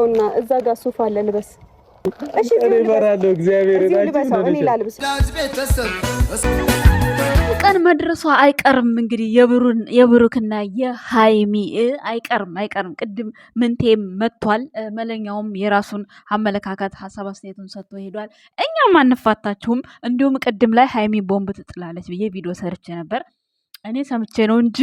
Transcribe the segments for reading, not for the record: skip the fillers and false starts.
እና እዛ ጋር ሱፍ አለ ልበስ። እሺ እኔ እፈራለሁ እግዚአብሔር ቀን መድረሷ አይቀርም እንግዲህ የብሩክና የሃይሚ አይቀርም። ቅድም ምንቴም መጥቷል። መለኛውም የራሱን አመለካከት ሀሳብ አስተያየቱን ሰጥቶ ሄዷል። እኛም አንፋታችሁም። እንዲሁም ቅድም ላይ ሃይሚ ቦምብ ትጥላለች ብዬ ቪዲዮ ሰርቼ ነበር። እኔ ሰምቼ ነው እንጂ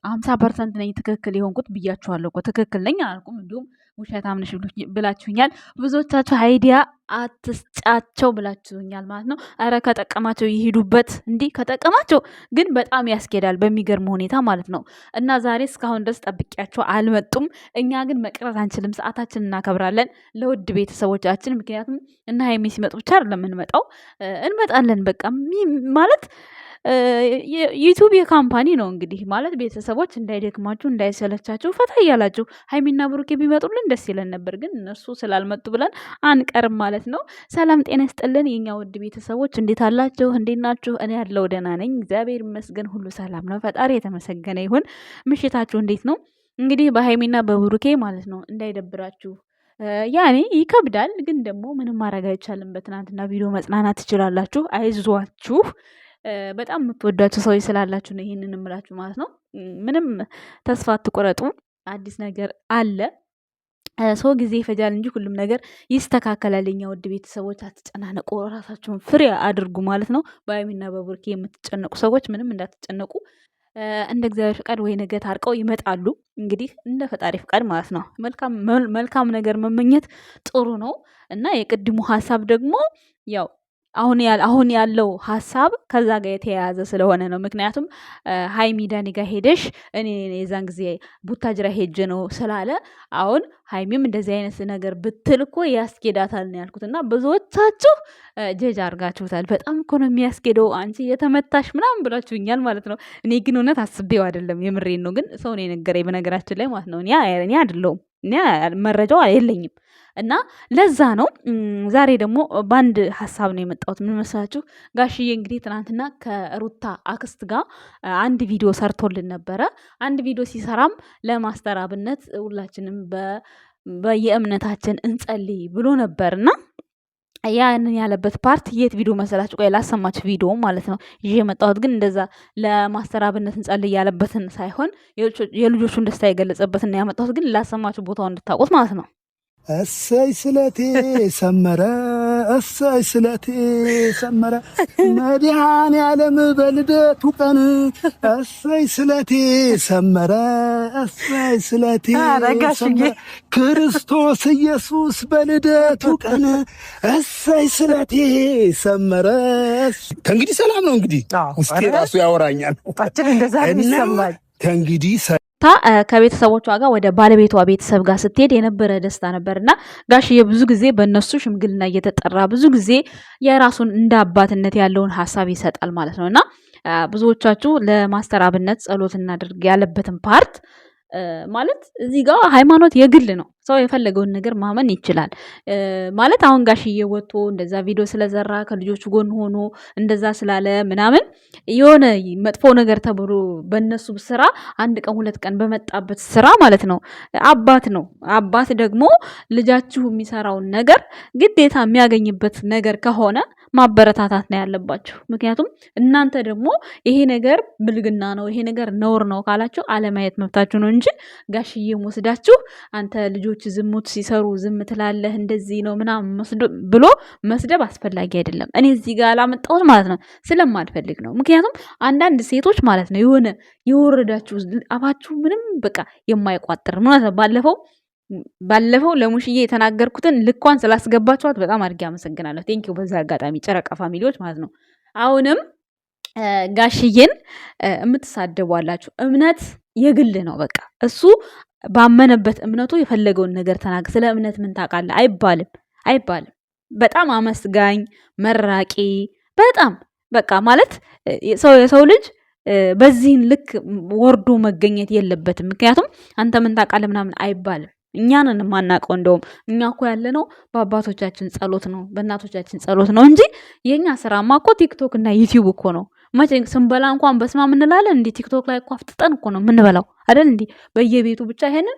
50% ነኝ ትክክል የሆንኩት ብያችኋለሁ እኮ ትክክል ነኝ አልኩም። እንዲሁም ውሸታም ነሽ ብላችሁኛል። ብዙዎቻችሁ አይዲያ አትስጫቸው ብላችሁኛል ማለት ነው። አረ ከጠቀማቸው ይሄዱበት። እንዲህ ከጠቀማቸው ግን በጣም ያስኬዳል በሚገርም ሁኔታ ማለት ነው። እና ዛሬ እስካሁን ድረስ ጠብቂያቸው አልመጡም። እኛ ግን መቅረት አንችልም፣ ሰዓታችን እናከብራለን ለውድ ቤተሰቦቻችን። ምክንያቱም እና ሃይሚ ሲመጡ ብቻ አይደለም የምንመጣው፣ እንመጣለን በቃ ማለት ዩቲዩብ የካምፓኒ ነው እንግዲህ ማለት ቤተሰቦች እንዳይደክማችሁ እንዳይሰለቻችሁ ፈታ እያላችሁ ሃይሚና ብሩኬ ቢመጡልን ደስ ይለን ነበር፣ ግን እነሱ ስላልመጡ ብለን አንቀርም ማለት ነው። ሰላም ጤና ይስጥልን የኛ ውድ ቤተሰቦች፣ እንዴት አላችሁ? እንዴት ናችሁ? እኔ ያለው ደህና ነኝ እግዚአብሔር ይመስገን፣ ሁሉ ሰላም ነው። ፈጣሪ የተመሰገነ ይሁን። ምሽታችሁ እንዴት ነው? እንግዲህ በሃይሚና በብሩኬ ማለት ነው እንዳይደብራችሁ ያኔ ይከብዳል፣ ግን ደግሞ ምንም ማድረግ አይቻልም። በትናንትና ቪዲዮ መጽናናት ትችላላችሁ። አይዟችሁ በጣም የምትወዳችሁ ሰዎች ስላላችሁ ነው ይሄንን እምላችሁ ማለት ነው። ምንም ተስፋ አትቆረጡ። አዲስ ነገር አለ። ሰው ጊዜ ይፈጃል እንጂ ሁሉም ነገር ይስተካከላል። የኛ ውድ ቤተሰቦች አትጨናነቁ፣ ራሳችሁን ፍሬ አድርጉ ማለት ነው። በሃይሚና በብሩኬ የምትጨነቁ ሰዎች ምንም እንዳትጨነቁ። እንደ እግዚአብሔር ፍቃድ ወይ ነገ ታርቀው ይመጣሉ። እንግዲህ እንደ ፈጣሪ ፍቃድ ማለት ነው። መልካም ነገር መመኘት ጥሩ ነው እና የቅድሙ ሀሳብ ደግሞ ያው አሁን ያለው ሀሳብ ከዛ ጋር የተያያዘ ስለሆነ ነው። ምክንያቱም ሃይሚ ዳኒ ጋር ሄደሽ እኔ የዛን ጊዜ ቡታጅራ ሄጀ ነው ስላለ አሁን ሃይሚም እንደዚህ አይነት ነገር ብትል እኮ ያስኬዳታል ነው ያልኩት። እና ብዙዎቻችሁ ጀጅ አርጋችሁታል። በጣም እኮ ነው የሚያስኬደው አንቺ የተመታሽ ምናምን ብላችሁኛል ማለት ነው። እኔ ግን እውነት አስቤው አይደለም የምሬን ነው። ግን ሰው ነው የነገረኝ በነገራችን ላይ ማለት ነው። እኔ አይደለሁም፣ እኔ መረጃው የለኝም። እና ለዛ ነው ዛሬ ደግሞ በአንድ ሀሳብ ነው የመጣሁት። ምን መሰላችሁ? ጋሽዬ እንግዲህ ትናንትና ከሩታ አክስት ጋር አንድ ቪዲዮ ሰርቶልን ነበረ። አንድ ቪዲዮ ሲሰራም ለማስተራብነት ሁላችንም በየእምነታችን እንጸልይ ብሎ ነበርና ያንን ያለበት ፓርት የት ቪዲዮ መሰላችሁ? ቆይ ላሰማችሁ ቪዲዮ ማለት ነው ይዤ የመጣሁት። ግን እንደዛ ለማስተራብነት እንጸልይ ያለበትን ሳይሆን የልጆቹን ደስታ የገለጸበትን ያመጣሁት። ግን ላሰማችሁ ቦታው እንድታውቁት ማለት ነው። እሰይ ስለቴ ሰመረ፣ እሰይ ስለቴ ሰመረ፣ መድኃኔዓለም በልደቱ ቀን እሰይ ስለቴ ሰመረ፣ እሰይ ስለቴ ሰመረ፣ ክርስቶስ ኢየሱስ በልደቱ ቀን እሰይ ስለቴ ሰመረ። ከእንግዲህ ሰላም ነው። እንግዲህ ውስጤ ራሱ ያወራኛል። እንደዛ ይሰማል። ከእንግዲህ ከቤተሰቦቿ ጋር ወደ ባለቤቷ ቤተሰብ ጋር ስትሄድ የነበረ ደስታ ነበርና ጋሽዬ ብዙ ጊዜ በእነሱ ሽምግልና እየተጠራ ብዙ ጊዜ የራሱን እንደ አባትነት ያለውን ሀሳብ ይሰጣል ማለት ነው። እና ብዙዎቻችሁ ለማስተራብነት ጸሎት እናድርግ ያለበትን ፓርት ማለት እዚህ ጋር ሃይማኖት የግል ነው። ሰው የፈለገውን ነገር ማመን ይችላል ማለት አሁን ጋሽዬ ወጥቶ እንደዛ ቪዲዮ ስለዘራ ከልጆቹ ጎን ሆኖ እንደዛ ስላለ ምናምን የሆነ መጥፎ ነገር ተብሎ በእነሱ ስራ አንድ ቀን ሁለት ቀን በመጣበት ስራ ማለት ነው። አባት ነው። አባት ደግሞ ልጃችሁ የሚሰራውን ነገር ግዴታ የሚያገኝበት ነገር ከሆነ ማበረታታት ነው ያለባችሁ። ምክንያቱም እናንተ ደግሞ ይሄ ነገር ብልግና ነው ይሄ ነገር ነውር ነው ካላችሁ አለማየት መብታችሁ ነው እንጂ ጋሽዬም ወስዳችሁ አንተ ልጆች ዝሙት ሲሰሩ ዝም ትላለህ እንደዚህ ነው ምናምን ብሎ መስደብ አስፈላጊ አይደለም። እኔ እዚህ ጋር ላመጣሁት ማለት ነው ስለማልፈልግ ነው። ምክንያቱም አንዳንድ ሴቶች ማለት ነው የሆነ የወረዳችሁ አባችሁ ምንም በቃ የማይቋጥር ማለት ነው። ባለፈው ለሙሽዬ የተናገርኩትን ልኳን ስላስገባችኋት በጣም አድርጌ አመሰግናለሁ። ቴንኪው በዛ አጋጣሚ ጨረቃ ፋሚሊዎች ማለት ነው። አሁንም ጋሽዬን የምትሳደቡ አላችሁ። እምነት የግል ነው። በቃ እሱ ባመነበት እምነቱ የፈለገውን ነገር ተናገር። ስለ እምነት ምን ታውቃለህ አይባልም። በጣም አመስጋኝ መራቂ በጣም በቃ ማለት የሰው ልጅ በዚህን ልክ ወርዶ መገኘት የለበትም። ምክንያቱም አንተ ምን ታውቃለህ ምናምን አይባልም። እኛንን የማናውቀው እንደውም እኛ እኮ ያለነው በአባቶቻችን ጸሎት ነው በእናቶቻችን ጸሎት ነው እንጂ የኛ ስራማ እኮ ቲክቶክ እና ዩቲዩብ እኮ ነው። መቼ ስንበላ እንኳን በስማ እንላለን እንዴ? ቲክቶክ ላይ እኮ አፍጥጠን እኮ ነው የምንበላው አይደል እንዴ? በየቤቱ ብቻ ይሄንን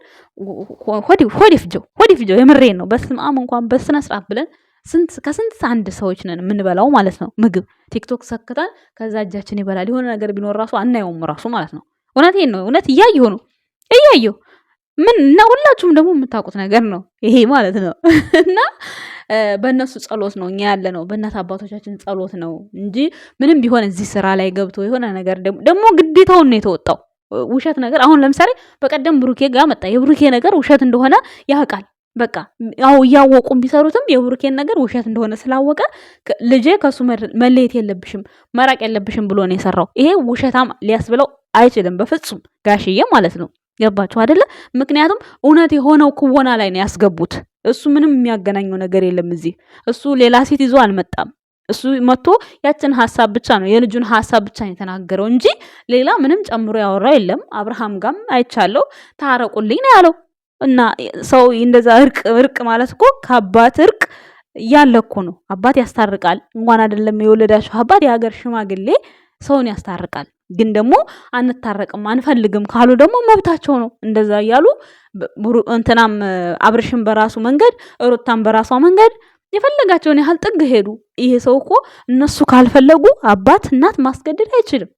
ሆዲ ፍጆ የምሬን ነው። በስመ አብ እንኳን በስነ ስርዓት ብለን ከስንት አንድ ሰዎች ነን የምንበላው ማለት ነው ምግብ። ቲክቶክ ሰክተን ከዛ እጃችን ይበላል። የሆነ ነገር ቢኖር ራሱ አናየውም ራሱ ማለት ነው። እውነቴን ነው። እውነት እያየሁ ምን እና ሁላችሁም ደግሞ የምታውቁት ነገር ነው ይሄ ማለት ነው። እና በእነሱ ጸሎት ነው እኛ ያለ ነው፣ በእናት አባቶቻችን ጸሎት ነው እንጂ ምንም ቢሆን እዚህ ስራ ላይ ገብቶ የሆነ ነገር ደግሞ ግዴታውን ነው የተወጣው። ውሸት ነገር አሁን ለምሳሌ በቀደም ብሩኬ ጋር መጣ። የብሩኬ ነገር ውሸት እንደሆነ ያውቃል። በቃ ያው እያወቁም ቢሰሩትም የብሩኬን ነገር ውሸት እንደሆነ ስላወቀ ልጄ ከሱ መለየት የለብሽም መራቅ የለብሽም ብሎ ነው የሰራው። ይሄ ውሸታም ሊያስብለው አይችልም በፍጹም ጋሽዬ ማለት ነው። ገባችሁ አይደለ? ምክንያቱም እውነት የሆነው ክወና ላይ ነው ያስገቡት። እሱ ምንም የሚያገናኘው ነገር የለም እዚህ። እሱ ሌላ ሴት ይዞ አልመጣም። እሱ መጥቶ ያችን ሐሳብ ብቻ ነው የልጁን ሐሳብ ብቻ ነው የተናገረው እንጂ ሌላ ምንም ጨምሮ ያወራው የለም። አብርሃም ጋም አይቻለው ታረቁልኝ ነው ያለው። እና ሰው እንደዛ እርቅ ማለት እኮ ከአባት እርቅ ያለ እኮ ነው። አባት ያስታርቃል። እንኳን አይደለም የወለዳችሁ አባት የሀገር ሽማግሌ ሰውን ያስታርቃል። ግን ደግሞ አንታረቅም አንፈልግም ካሉ ደግሞ መብታቸው ነው። እንደዛ እያሉ እንትናም አብርሽም በራሱ መንገድ ሩታም በራሷ መንገድ የፈለጋቸውን ያህል ጥግ ሄዱ። ይሄ ሰው እኮ እነሱ ካልፈለጉ አባት እናት ማስገደድ አይችልም።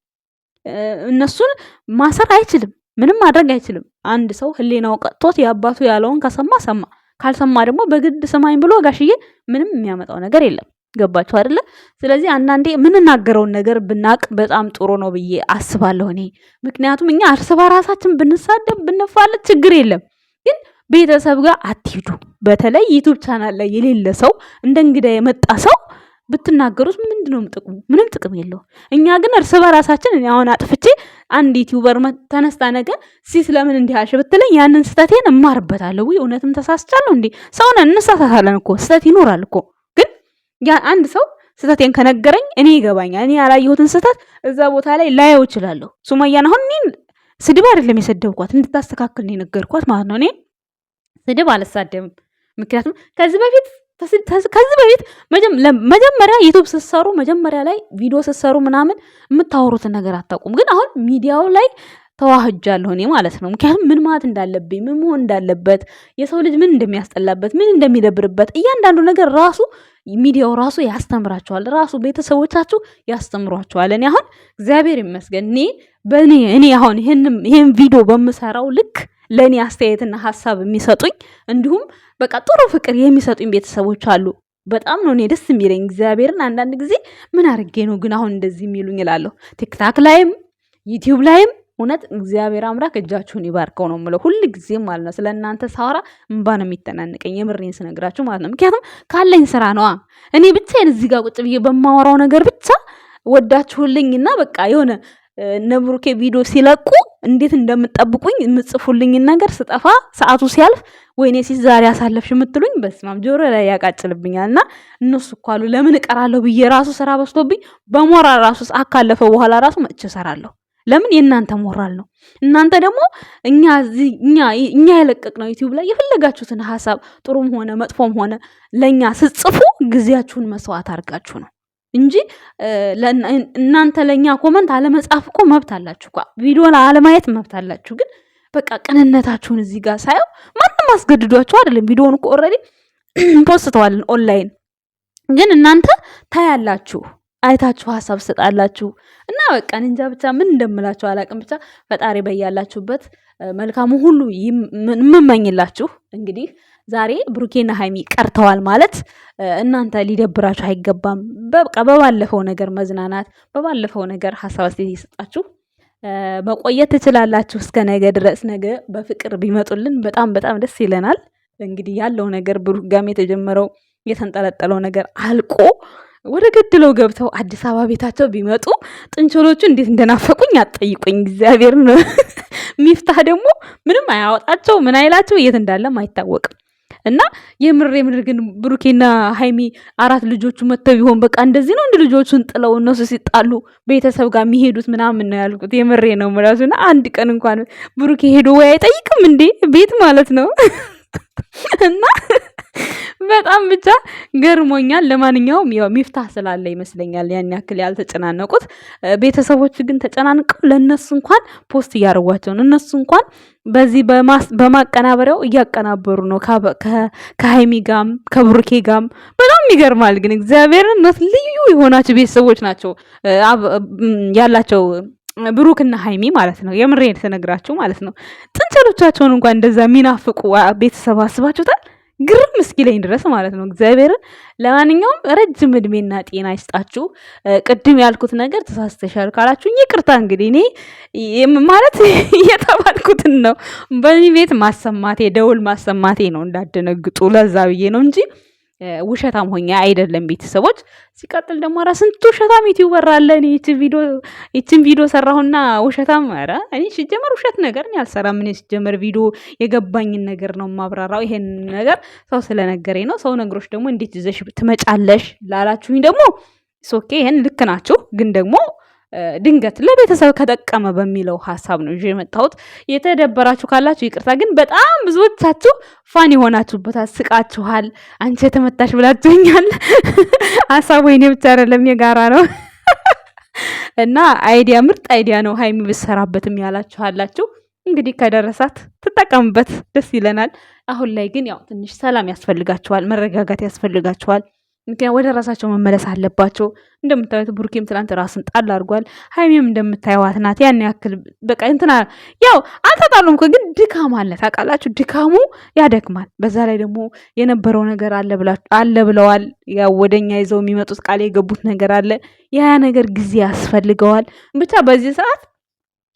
እነሱን ማሰር አይችልም። ምንም ማድረግ አይችልም። አንድ ሰው ህሊናው ቀጥቶት የአባቱ ያለውን ከሰማ ሰማ፣ ካልሰማ ደግሞ በግድ ስማኝ ብሎ ጋሽዬ ምንም የሚያመጣው ነገር የለም። ገባችሁ አይደለ? ስለዚህ አንዳንዴ የምንናገረውን ነገር ብናቅ በጣም ጥሩ ነው ብዬ አስባለሁ እኔ። ምክንያቱም እኛ እርስ በራሳችን ብንሳደብ ብንፋለት ችግር የለም፣ ግን ቤተሰብ ጋር አትሂዱ። በተለይ ዩቲዩብ ቻናል ላይ የሌለ ሰው እንደ እንግዳ የመጣ ሰው ብትናገሩት ምንድነው ጥቅሙ? ምንም ጥቅም የለው። እኛ ግን እርስ በራሳችን እኔ አሁን አጥፍቼ አንድ ዩቲዩበር ተነስታ ነገር ለምን እንዲህ አልሽ ብትለኝ ያንን ስህተቴን እማርበታለሁ። ወይ እውነትም ተሳስቻለሁ እንዴ? ሰውነን እንሳሳታለን እኮ ስህተት ይኖራል እኮ። ግን ያ አንድ ሰው ስህተቴን ከነገረኝ እኔ ይገባኛል። እኔ ያላየሁትን ስህተት እዛ ቦታ ላይ ላየው እችላለሁ። ሱመያን አሁን እኔ ስድብ አይደለም የሰደብኳት እንድታስተካክል ነው የነገርኳት ማለት ነው። እኔ ስድብ አልሳደብም። ምክንያቱም ከዚህ በፊት መጀመሪያ ዩቲዩብ ስትሰሩ መጀመሪያ ላይ ቪዲዮ ስትሰሩ ምናምን የምታወሩትን ነገር አታውቁም። ግን አሁን ሚዲያው ላይ ተዋህጃለሁ እኔ ማለት ነው። ምክንያቱም ምን ማለት እንዳለብኝ ምን መሆን እንዳለበት የሰው ልጅ ምን እንደሚያስጠላበት ምን እንደሚደብርበት እያንዳንዱ ነገር ራሱ ሚዲያው ራሱ ያስተምራቸዋል። ራሱ ቤተሰቦቻችሁ ያስተምሯቸዋል። እኔ አሁን እግዚአብሔር ይመስገን እኔ አሁን ይሄን ቪዲዮ በምሰራው ልክ ለእኔ አስተያየትና ሀሳብ የሚሰጡኝ እንዲሁም በቃ ጥሩ ፍቅር የሚሰጡኝ ቤተሰቦች አሉ። በጣም ነው እኔ ደስ የሚለኝ እግዚአብሔርን። አንዳንድ ጊዜ ምን አድርጌ ነው ግን አሁን እንደዚህ የሚሉኝ እላለሁ። ቲክታክ ላይም ዩቲዩብ ላይም እውነት እግዚአብሔር አምላክ እጃችሁን ይባርከው ነው የምለው ሁል ጊዜም ማለት ነው። ስለ እናንተ ሳወራ እንባ ነው የሚተናንቀኝ የምሬን ስነግራችሁ ማለት ነው። ምክንያቱም ካለኝ ስራ ነዋ። እኔ ብቻዬን እዚህ ጋር ቁጭ ብዬ በማወራው ነገር ብቻ ወዳችሁልኝና በቃ የሆነ ነብሩኬ ቪዲዮ ሲለቁ እንዴት እንደምትጠብቁኝ የምጽፉልኝን ነገር ስጠፋ ሰዓቱ ሲያልፍ ወይኔ ዛሬ አሳለፍሽ የምትሉኝ በስማም ጆሮ ላይ ያቃጭልብኛልና እነሱ እኮ አሉ ለምን እቀራለሁ ብዬ ራሱ ስራ በስቶብኝ በሞራል ራሱ ሰዓት ካለፈ በኋላ ራሱ መጥቼ እሰራለሁ። ለምን የእናንተ ሞራል ነው። እናንተ ደግሞ እኛ የለቀቅነው ዩቲዩብ ላይ የፈለጋችሁትን ሀሳብ ጥሩም ሆነ መጥፎም ሆነ ለእኛ ስጽፉ ጊዜያችሁን መስዋዕት አድርጋችሁ ነው እንጂ እናንተ ለኛ ኮመንት አለመጻፍ እኮ መብት አላችሁ እኮ ቪዲዮ አለማየት መብት አላችሁ። ግን በቃ ቅንነታችሁን እዚህ ጋር ሳየው ማንም አስገድዷችሁ አይደለም። ቪዲዮውን እኮ ኦልሬዲ ፖስተዋልን ኦንላይን። ግን እናንተ ታያላችሁ አይታችሁ ሀሳብ ሰጣላችሁ እና በቃ እንጃ ብቻ ምን እንደምላችሁ አላቅም። ብቻ ፈጣሪ በያላችሁበት መልካሙ ሁሉ የምመኝላችሁ። እንግዲህ ዛሬ ብሩኬና ሃይሚ ቀርተዋል ማለት እናንተ ሊደብራችሁ አይገባም። በቃ በባለፈው ነገር መዝናናት፣ በባለፈው ነገር ሀሳብ አስተያየት እየሰጣችሁ መቆየት ትችላላችሁ እስከ ነገ ድረስ። ነገ በፍቅር ቢመጡልን በጣም በጣም ደስ ይለናል። እንግዲህ ያለው ነገር ብሩክ ጋም የተጀመረው የተንጠለጠለው ነገር አልቆ ወደ ገድለው ገብተው አዲስ አበባ ቤታቸው ቢመጡ ጥንቸሎቹ እንዴት እንደናፈቁኝ አትጠይቁኝ። እግዚአብሔር ነው። ሚፍታህ ደግሞ ምንም አያወጣቸው ምን አይላቸው የት እንዳለም አይታወቅም። እና የምር ግን ብሩኬና ሃይሚ አራት ልጆቹ መተው ቢሆን በቃ እንደዚህ ነው እንደ ልጆቹን ጥለው እነሱ ሲጣሉ ቤተሰብ ጋር የሚሄዱት ምናምን ነው ያልኩት። የምሬ ነው ምራሱና አንድ ቀን እንኳን ብሩኬ ሄዶ ወይ አይጠይቅም እንዴ ቤት ማለት ነው። እና በጣም ብቻ ገርሞኛል። ለማንኛውም ያው ሚፍታህ ስላለ ይመስለኛል ያን ያክል ያልተጨናነቁት። ቤተሰቦች ግን ተጨናንቀው ለነሱ እንኳን ፖስት እያደረጓቸው ነው። እነሱ እንኳን በዚህ በማቀናበሪያው እያቀናበሩ ነው ከሀይሚ ጋም ከብሩኬ ጋም። በጣም ይገርማል። ግን እግዚአብሔርን ልዩ የሆናቸው ቤተሰቦች ናቸው ያላቸው ብሩክና ሀይሚ ማለት ነው። የምሬን ተነግራችሁ ማለት ነው። ጥንቸሎቻቸውን እንኳን እንደዛ የሚናፍቁ ቤተሰብ አስባችሁታል? ግርም እስኪለኝ ድረስ ማለት ነው እግዚአብሔርን። ለማንኛውም ረጅም እድሜና ጤና ይስጣችሁ። ቅድም ያልኩት ነገር ተሳስተሻል ካላችሁ ይቅርታ። እንግዲህ እኔ ማለት እየተባልኩትን ነው በዚህ ቤት ማሰማቴ ደውል ማሰማቴ ነው፣ እንዳደነግጡ ለዛ ብዬ ነው እንጂ ውሸታም ሆኛ አይደለም ቤተሰቦች። ሲቀጥል ደግሞ ራ ስንት ውሸታም ዩቲዩበር አለ። እኔ ይችን ቪዲዮ ሰራሁና ውሸታም ኧረ እኔ ሲጀመር ውሸት ነገር እኔ አልሰራም። እኔ ሲጀመር ቪዲዮ የገባኝን ነገር ነው ማብራራው። ይሄን ነገር ሰው ስለነገረኝ ነው። ሰው ነግሮች ደግሞ እንዴት ይዘሽ ትመጫለሽ ላላችሁኝ ደግሞ ሶኬ ይሄን ልክ ናችሁ። ግን ደግሞ ድንገት ለቤተሰብ ከጠቀመ በሚለው ሀሳብ ነው ይዤ የመጣሁት። የተደበራችሁ ካላችሁ ይቅርታ። ግን በጣም ብዙዎቻችሁ ፋን የሆናችሁበታል፣ ስቃችኋል። አንቺ የተመታሽ ብላችሁኛል። ሀሳቡ የኔ ብቻ አይደለም የጋራ ነው እና አይዲያ ምርጥ አይዲያ ነው ሀይሚ ብትሰራበትም ያላችኋላችሁ። እንግዲህ ከደረሳት ትጠቀምበት፣ ደስ ይለናል። አሁን ላይ ግን ያው ትንሽ ሰላም ያስፈልጋችኋል፣ መረጋጋት ያስፈልጋችኋል። ምክንያት ወደ ራሳቸው መመለስ አለባቸው። እንደምታዩት ብሩኬም ትናንት ራስን ጣል አድርጓል። ሀይሜም እንደምታዩዋት ናት። ያን ያክል በቃ እንትና ያው አልተጣሉም እኮ ግን ድካም አለ። ታውቃላችሁ፣ ድካሙ ያደክማል። በዛ ላይ ደግሞ የነበረው ነገር አለ ብለዋል። ያው ወደኛ ይዘው የሚመጡት ቃል የገቡት ነገር አለ። ያ ነገር ጊዜ ያስፈልገዋል። ብቻ በዚህ ሰዓት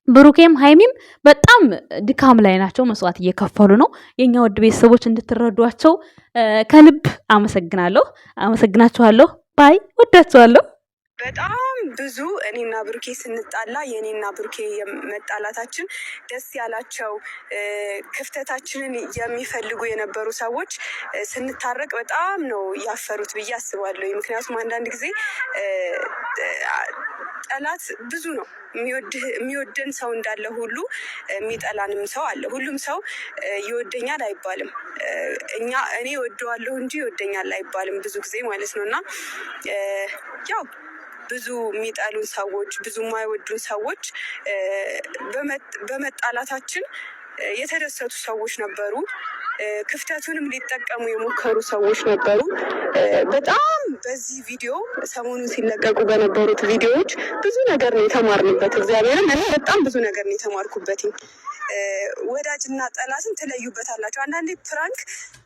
ብሩኬም ሀይሚም በጣም ድካም ላይ ናቸው። መስዋዕት እየከፈሉ ነው። የኛ ውድ ቤተሰቦች እንድትረዷቸው ከልብ አመሰግናችኋለሁ። ባይ ወዳችኋለሁ። በጣም ብዙ እኔና ብሩኬ ስንጣላ የእኔና ብሩኬ መጣላታችን ደስ ያላቸው ክፍተታችንን የሚፈልጉ የነበሩ ሰዎች ስንታረቅ በጣም ነው ያፈሩት ብዬ አስባለሁ። ምክንያቱም አንዳንድ ጊዜ ጠላት ብዙ ነው። የሚወደን ሰው እንዳለ ሁሉ የሚጠላንም ሰው አለ። ሁሉም ሰው ይወደኛል አይባልም። እኔ ወደዋለሁ እንጂ ይወደኛል አይባልም ብዙ ጊዜ ማለት ነው። እና ያው ብዙ የሚጠሉን ሰዎች፣ ብዙ የማይወዱን ሰዎች በመጣላታችን የተደሰቱ ሰዎች ነበሩ። ክፍተቱንም ሊጠቀሙ የሞከሩ ሰዎች ነበሩ። በጣም በዚህ ቪዲዮ ሰሞኑን ሲለቀቁ በነበሩት ቪዲዮዎች ብዙ ነገር ነው የተማርንበት። እግዚአብሔርን እኔ በጣም ብዙ ነገር ነው የተማርኩበት። ወዳጅና ጠላትን ትለዩበታላችሁ። አንዳንዴ ፕራንክ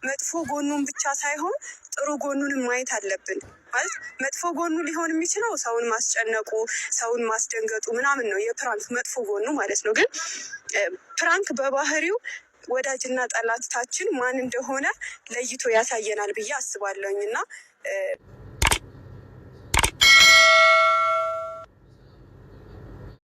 መጥፎ ጎኑን ብቻ ሳይሆን ጥሩ ጎኑንም ማየት አለብን። ማለት መጥፎ ጎኑ ሊሆን የሚችለው ሰውን ማስጨነቁ፣ ሰውን ማስደንገጡ ምናምን ነው የፕራንክ መጥፎ ጎኑ ማለት ነው። ግን ፕራንክ በባህሪው ወዳጅና ጠላታችን ማን እንደሆነ ለይቶ ያሳየናል ብዬ አስባለሁኝ እና